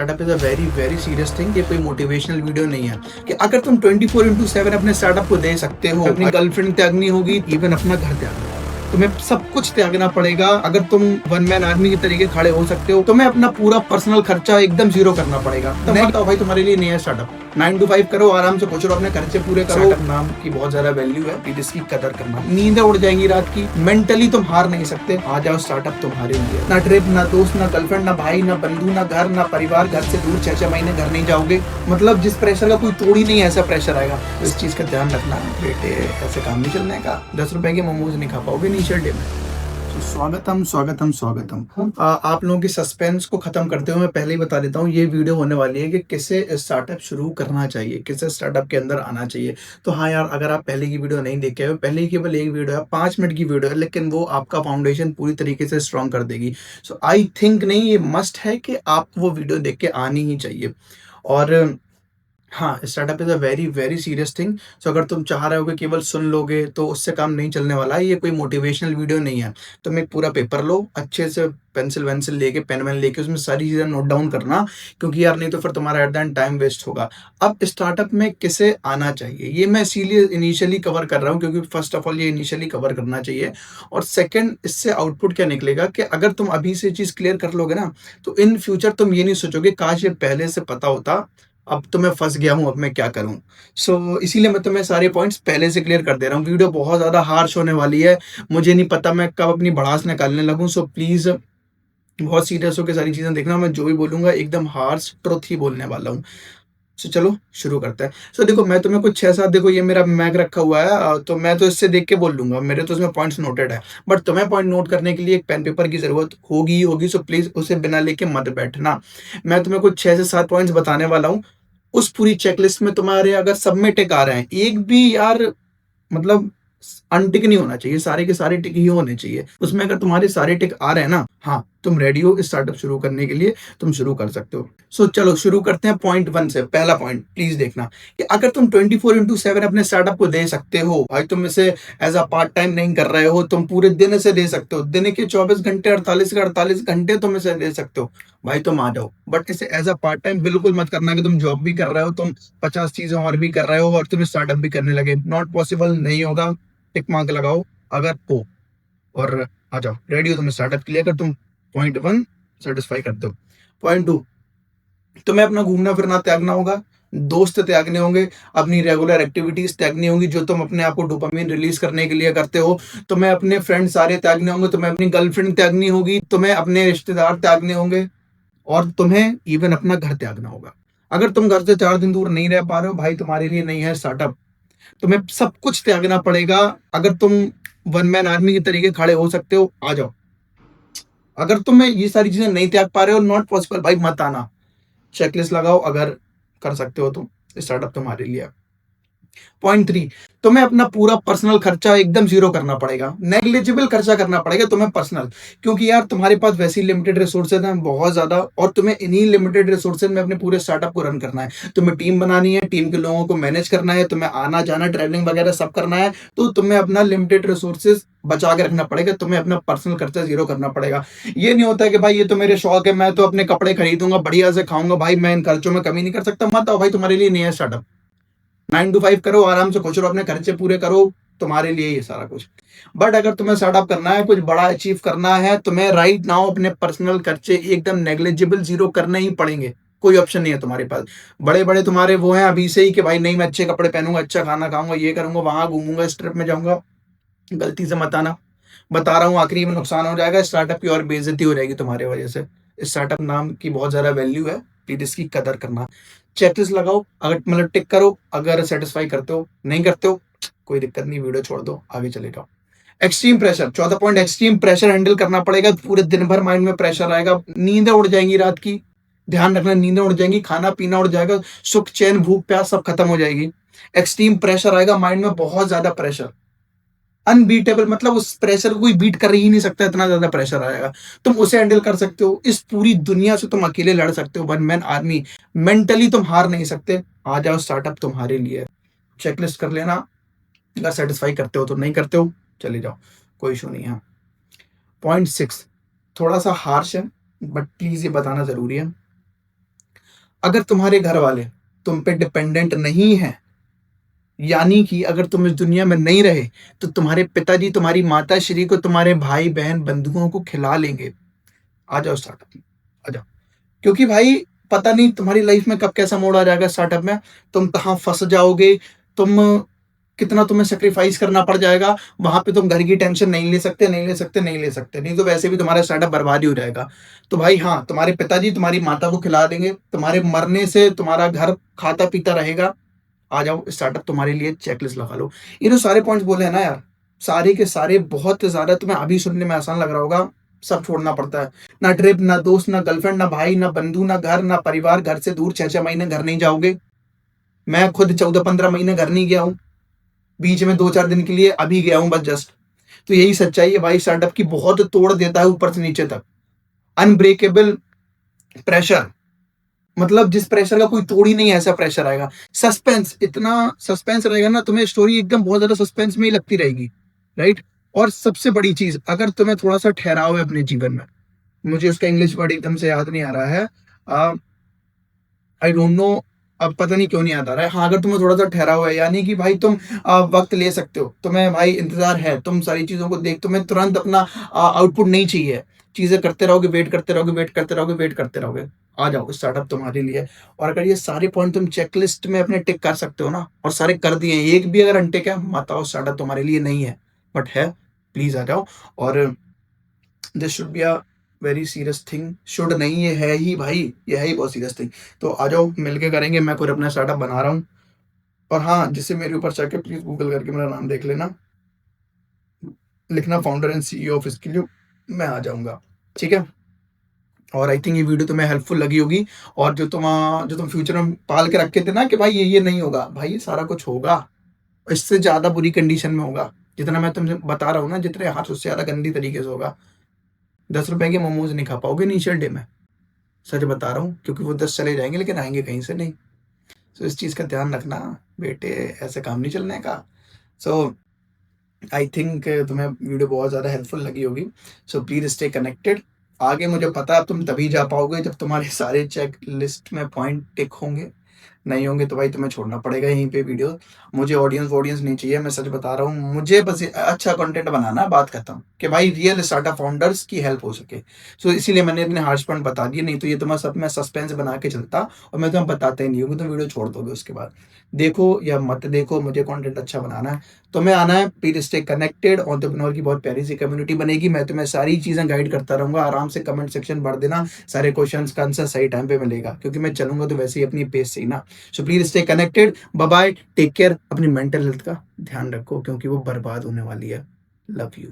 Startup is a very very serious thing. ये कोई motivational video नहीं है कि अगर तुम 24/7 अपने स्टार्टअप को दे सकते हो, अपनी गर्लफ्रेंड त्यागनी होगी, इवन अपना घर त्यागना होगा, तुम्हें सब कुछ त्यागना पड़ेगा। अगर तुम वन मैन आर्मी के तरीके खड़े हो सकते हो, तुम्हें अपना पूरा पर्सनल खर्चा एकदम जीरो करना पड़ेगा। तो मैं बताओ भाई, तुम्हारे लिए नहीं है स्टार्टअप। 9 to 5 करो, आराम से खुश रहो, अपने खर्चे पूरे करो। स्टार्टअप नाम की बहुत ज्यादा वैल्यू है, प्लीज इसकी कदर करना। नींदें उड़ जाएंगी रात की, मेंटली तुम हार नहीं सकते। आ जाओ, स्टार्टअप तुम्हारे लिए। ना ट्रिप, ना दोस्त, ना गर्लफ्रेंड, ना भाई, ना बंधु, ना घर, ना परिवार। घर से दूर 6-6 महीने घर नहीं जाओगे, मतलब जिस प्रेशर का कोई तोड़ ही नहीं है, ऐसा प्रेशर आएगा। इस चीज का ध्यान रखना बेटे, ऐसे काम नहीं चलने का। 10 रुपए के मोमोज नहीं खा पाओगे नीचे डे में। स्वागतम स्वागतम स्वागतम। आप लोगों की सस्पेंस को खत्म करते हुए मैं पहले ही बता देता हूँ, ये वीडियो होने वाली है कि किसे स्टार्टअप शुरू करना चाहिए, किसे स्टार्टअप के अंदर आना चाहिए। तो हाँ यार, अगर आप पहले की वीडियो नहीं देखे हो, पहले ही केवल एक वीडियो है, 5 मिनट की वीडियो है, लेकिन वो आपका फाउंडेशन पूरी तरीके से स्ट्रॉन्ग कर देगी। सो आई थिंक नहीं, ये मस्ट है कि आपको वो वीडियो देख के आनी ही चाहिए। और हाँ, startup is a very, very serious thing. So अगर तुम चाह रहे हो कि केवल सुन लोगे तो उससे काम नहीं चलने वाला है। ये कोई मोटिवेशनल वीडियो नहीं है। तुम एक पूरा पेपर लो, अच्छे से पेंसिल-वेंसिल लेके, पेन-वेन लेके उसमें सारी चीज़ें नोट डाउन करना, क्योंकि यार नहीं तो फिर तुम्हारा at the end time waste होगा। अब स्टार्टअप में किसे आना चाहिए, ये मैं इसीलिए इनिशियली कवर कर रहा हूँ, क्योंकि फर्स्ट ऑफ ऑल ये इनिशियली कवर करना चाहिए। और सेकंड, इससे आउटपुट क्या निकलेगा कि अगर तुम अभी से चीज़ क्लियर कर लोगे ना, तो इन फ्यूचर तुम ये नहीं सोचोगे काश ये पहले से पता होता, अब तो मैं फँस गया हूँ, अब मैं क्या करूँ? सो इसीलिए मैं तुम्हें सारे पॉइंट्स पहले से क्लियर कर दे रहा हूँ। वीडियो बहुत ज़्यादा हार्श होने वाली है। मुझे नहीं पता मैं कब अपनी भड़ास निकालने लगूँ। सो प्लीज़ बहुत सीरियस होके सारी चीज़ें देखना। मैं जो भी बोलूँगा एकदम हार्श ट्रुथ ही बोलने वाला हूँ। सो चलो शुरू करते हैं। सो देखो, मैं तुम्हें कुछ 6-7, देखो ये मेरा मैक रखा हुआ है, तो मैं तो इससे देख के बोल लूँगा, मेरे तो इसमें पॉइंट्स नोटेड है। बट तुम्हें पॉइंट नोट करने के लिए एक पेन पेपर की ज़रूरत होगी ही होगी। सो प्लीज़ उसे बिना लेके मत बैठना। मैं तुम्हें कुछ 6 से 7 पॉइंट्स बताने वाला हूँ। उस पूरी चेकलिस्ट में तुम्हारे अगर सब में टिक आ रहे हैं, एक भी यार मतलब अनटिक नहीं होना चाहिए, सारे के सारे टिक ही होने चाहिए। उसमें अगर तुम्हारे सारे टिक आ रहे हैं ना, हाँ, तुम रेडी हो स्टार्टअप शुरू करने के लिए, तुम शुरू कर सकते हो। सो चलो शुरू करते हैं पॉइंट 1 से। पहला पॉइंट प्लीज देखना कि अगर तुम 24/7 अपने स्टार्टअप को दे सकते हो, भाई तुम इसे एज अ पार्ट टाइम नहीं कर रहे हो, तुम पूरे दिन इसे दे सकते हो, दिन के 24 घंटे, 48 के 48 घंटे तुम इसे दे सकते हो, भाई तुम आ जाओ। बट इसे एज अ पार्ट टाइम बिल्कुल मत करना कि तुम जॉब भी कर रहे हो, तुम 50 चीजें और भी कर रहे हो और तुम स्टार्टअप भी करने लगे। नॉट पॉसिबल, नहीं होगा। टिक मार्क लगाओ अगर हो, और आ जाओ, रेडी हो तुम स्टार्टअप के लिए अगर तुम पॉइंट 1 सेटिस्फाई करते हो। पॉइंट 2, तुम्हें अपना घूमना फिरना त्यागना होगा, दोस्त त्यागने होंगे, अपनी रेगुलर एक्टिविटीज त्यागनी होंगी जो तुम अपने आप को डोपामिन रिलीज करने के लिए करते हो। तुम्हें अपने फ्रेंड सारे त्यागने होंगे, तुम्हें अपनी गर्लफ्रेंड त्यागनी होगी, तुम्हें अपने रिश्तेदार त्यागने होंगे, और तुम्हें इवन अपना घर त्यागना होगा। अगर तुम घर से 4 दिन दूर नहीं रह पा रहे हो, भाई तुम्हारे लिए नहीं है स्टार्टअप। तुम्हें सब कुछ त्यागना पड़ेगा। अगर तुम वन मैन आर्मी के तरीके खड़े हो सकते हो, आ जाओ। अगर तुम्हें ये सारी चीजें नहीं त्याग पा रहे हो, नॉट पॉसिबल, भाई मत आना। चेकलिस्ट लगाओ, अगर कर सकते हो तो स्टार्टअप तुम्हारे लिए। पॉइंट 3, तुम्हें अपना पूरा पर्सनल खर्चा एकदम जीरो करना पड़ेगा, नेग्लिजिबल खर्चा करना पड़ेगा तुम्हें पर्सनल, क्योंकि यार तुम्हारे पास वैसे ही लिमिटेड रिसोर्सेज हैं बहुत ज्यादा, और तुम्हें इन्हीं लिमिटेड रिसोर्सेज में अपने पूरे स्टार्टअप को रन करना है। तुम्हें टीम बनानी है, टीम के लोगों को मैनेज करना है, तुम्हें आना जाना ट्रैवलिंग वगैरह सब करना है। तो तुम्हें अपना लिमिटेड रिसोर्सेज बचा के रखना पड़ेगा, तुम्हें अपना पर्सनल खर्चा जीरो करना पड़ेगा। ये नहीं होता है कि भाई ये तो मेरे शौक है, मैं तो अपने कपड़े खरीदूंगा, बढ़िया से खाऊंगा, भाई मैं इन खर्चों में कमी नहीं कर सकता, मत आओ भाई, तुम्हारे लिए नहीं है स्टार्टअप। 9 to 5 करो, आराम से खुश रहो, अपने खर्चे पूरे करो, तुम्हारे लिए ये सारा कुछ। बट अगर तुम्हें स्टार्टअप करना है, कुछ बड़ा अचीव करना है, तुम्हें राइट नाउ अपने पर्सनल खर्चे एकदम नेग्लिजिबल जीरो करने ही पड़ेंगे। कोई ऑप्शन नहीं है तुम्हारे पास। बड़े बड़े तुम्हारे वो हैं अभी से ही कि भाई नहीं, मैं अच्छे कपड़े पहनूंगा, अच्छा खाना खाऊंगा, ये करूंगा, वहां घूमूंगा, इस ट्रिप में जाऊंगा, गलती से मत आना। बता रहा हूँ, आखिरी में नुकसान हो जाएगा, स्टार्टअप की और बेइज्जती हो जाएगी तुम्हारे वजह से। स्टार्टअप नाम की बहुत ज्यादा वैल्यू है, प्लीज इसकी कदर करना। चेकलिस्ट लगाओ, अगर मतलब टिक करो अगर सेटिस्फाई करते हो, नहीं करते हो कोई दिक्कत नहीं, वीडियो छोड़ दो, आगे चले जाओ। एक्सट्रीम प्रेशर, चौथा पॉइंट, एक्सट्रीम प्रेशर हैंडल करना पड़ेगा। पूरे दिन भर माइंड में प्रेशर आएगा, नींदें उड़ जाएंगी रात की, ध्यान रखना, नींदें उड़ जाएंगी, खाना पीना उड़ जाएगा, सुख चैन भूख प्यास सब खत्म हो जाएगी। एक्सट्रीम प्रेशर आएगा माइंड में, बहुत ज्यादा प्रेशर, अनबीटेबल, मतलब उस प्रेशर को कोई बीट कर ही नहीं सकता, इतना ज्यादा प्रेशर आएगा। तुम उसे हैंडल कर सकते हो, इस पूरी दुनिया से तुम अकेले लड़ सकते हो, वन मैन आर्मी। मेंटली तुम हार नहीं सकते, आ जाओ, स्टार्टअप तुम्हारे लिए। चेकलिस्ट कर लेना, अगर सेटिस्फाई करते हो तो, नहीं करते हो चले जाओ, कोई इशू नहीं है। पॉइंट 6 थोड़ा सा हार्श है, बट प्लीज ये बताना जरूरी है। अगर तुम्हारे घर वाले तुम पे डिपेंडेंट नहीं है, यानी कि अगर तुम इस दुनिया में नहीं रहे तो तुम्हारे पिताजी तुम्हारी माता श्री को तुम्हारे भाई बहन बंधुओं को खिला लेंगे। आ जाओ स्टार्टअप में, आ जाओ। क्योंकि भाई पता नहीं तुम्हारी लाइफ में कब कैसा मोड़ आ जाएगा स्टार्टअप में, तुम कहाँ फंस जाओगे, तुम कितना तुम्हें सेक्रीफाइस करना पड़ जाएगा। वहां पे तुम घर की टेंशन नहीं ले सकते, नहीं ले सकते, नहीं ले सकते, नहीं तो वैसे भी तुम्हारा स्टार्टअप बर्बाद ही हो जाएगा। तो भाई हाँ, तुम्हारे पिताजी तुम्हारी माता को खिला देंगे, तुम्हारे मरने से तुम्हारा घर खाता पीता रहेगा। आ जाओ, स्टार्टअप तुम्हारे लिए चेकलिस्ट लगा लो। ये जो सारे पॉइंट्स बोले हैं ना यार, सारे के सारे बहुत ज्यादा तुम्हें अभी सुनने में आसान लग रहा होगा, सब छोड़ना पड़ता है। ना ट्रिप, ना दोस्त, ना गर्लफ्रेंड, ना भाई, ना बंधु, ना घर, ना परिवार, घर से दूर 6-6 महीने घर नहीं जाओगे। मैं खुद 14-15 महीने घर नहीं गया हूँ, बीच में 2-4 दिन के लिए अभी गया हूँ बस जस्ट। तो यही सच्चाई है भाई, स्टार्टअप की बहुत तोड़ देता है ऊपर से नीचे तक। अनब्रेकेबल प्रेशर, मतलब जिस प्रेशर का कोई तोड़ ही नहीं है, ऐसा प्रेशर आएगा। सस्पेंस, इतना सस्पेंस रहेगा ना, तुम्हें स्टोरी एकदम बहुत ज्यादा सस्पेंस में ही लगती रहेगी, राइट। और सबसे बड़ी चीज, अगर तुम्हें थोड़ा सा ठहराव है अपने जीवन में, मुझे उसका इंग्लिश वर्ड एकदम से याद नहीं आ रहा है, आई डोंट नो, अब पता नहीं क्यों नहीं याद आ रहा है। हाँ, अगर तुम्हें थोड़ा सा ठहराव है, यानी कि भाई तुम वक्त ले सकते हो, तुम्हें भाई इंतजार है, तुम सारी चीजों को देख, तुम्हें तुरंत अपना आउटपुट नहीं चाहिए, चीजें करते रहोगे, वेट करते रहोगे, वेट करते रहोगे, वेट करते रहोगे, आ जाओ, स्टार्टअप तुम्हारे लिए। और अगर ये सारे पॉइंट तुम चेकलिस्ट में अपने टिक कर सकते हो ना, और सारे कर दिए, एक भी अगर अनटिक है, मत आओ, स्टार्टअप तुम्हारे लिए नहीं है। बट है, प्लीज आ जाओ। और this should be a very serious thing, should नहीं, ये है ही भाई, ये है ही बहुत सीरियस थिंग। तो आ जाओ, मिलके करेंगे, मैं खुद अपना स्टार्टअप बना रहा हूँ। और हाँ, जिससे मेरे ऊपर जाके प्लीज गूगल करके मेरा नाम देख लेना, लिखना founder and CEO of skill, मैं आ जाऊंगा, ठीक है। और आई थिंक ये वीडियो तुम्हें हेल्पफुल लगी होगी। और जो तुम फ्यूचर में पाल के रखे थे ना कि भाई ये नहीं होगा, भाई ये सारा कुछ होगा, इससे ज्यादा बुरी कंडीशन में होगा। जितना मैं तुमसे बता रहा हूँ ना, जितने हाथ उससे ज्यादा गंदी तरीके से होगा। 10 रुपए के मोमोज नहीं खा पाओगे इनिशियल डे में, सच बता रहा हूँ, क्योंकि वो 10 चले जाएंगे लेकिन आएंगे कहीं से नहीं। सो इस चीज़ का ध्यान रखना बेटे, ऐसे काम नहीं चलने का। सो आई थिंक तुम्हें वीडियो बहुत ज़्यादा हेल्पफुल लगी होगी। So please stay connected. आगे मुझे पता है तुम तभी जा पाओगे जब तुम्हारे सारे चेक लिस्ट में पॉइंट टिक होंगे, नहीं होंगे तो भाई तुम्हें छोड़ना पड़ेगा यहीं पे वीडियो। मुझे ऑडियंस नहीं चाहिए, मैं सच बता रहा हूँ, मुझे बस अच्छा कंटेंट बनाना है, बात खत्म, कि भाई रियल स्टार्टअप फाउंडर्स की हेल्प हो सके। सो इसीलिए मैंने अपने हार्श पॉइंट बता दिए, नहीं तो ये तुम्हारा सब मैं सस्पेंस बना के चलता और मैं तुम्हें बताता ही नहीं हूँ, तुम वीडियो छोड़ दोगे उसके बाद। देखो या मत देखो, मुझे कंटेंट अच्छा बनाना है, तुम्हें आना है, प्लीज स्टे कनेक्टेड। एंटरप्रेन्योर की बहुत प्यारी सी कम्युनिटी बनेगी, मैं तुम्हें सारी चीज़ें गाइड करता रहूंगा, आराम से कमेंट सेक्शन भर देना, सारे क्वेश्चंस का आंसर सही टाइम पे मिलेगा, क्योंकि मैं चलूंगा तो वैसे ही अपनी पेस से ही ना। So please stay connected, bye bye, take care, अपनी मेंटल हेल्थ का ध्यान रखो, क्योंकि वो बर्बाद होने वाली है। Love you.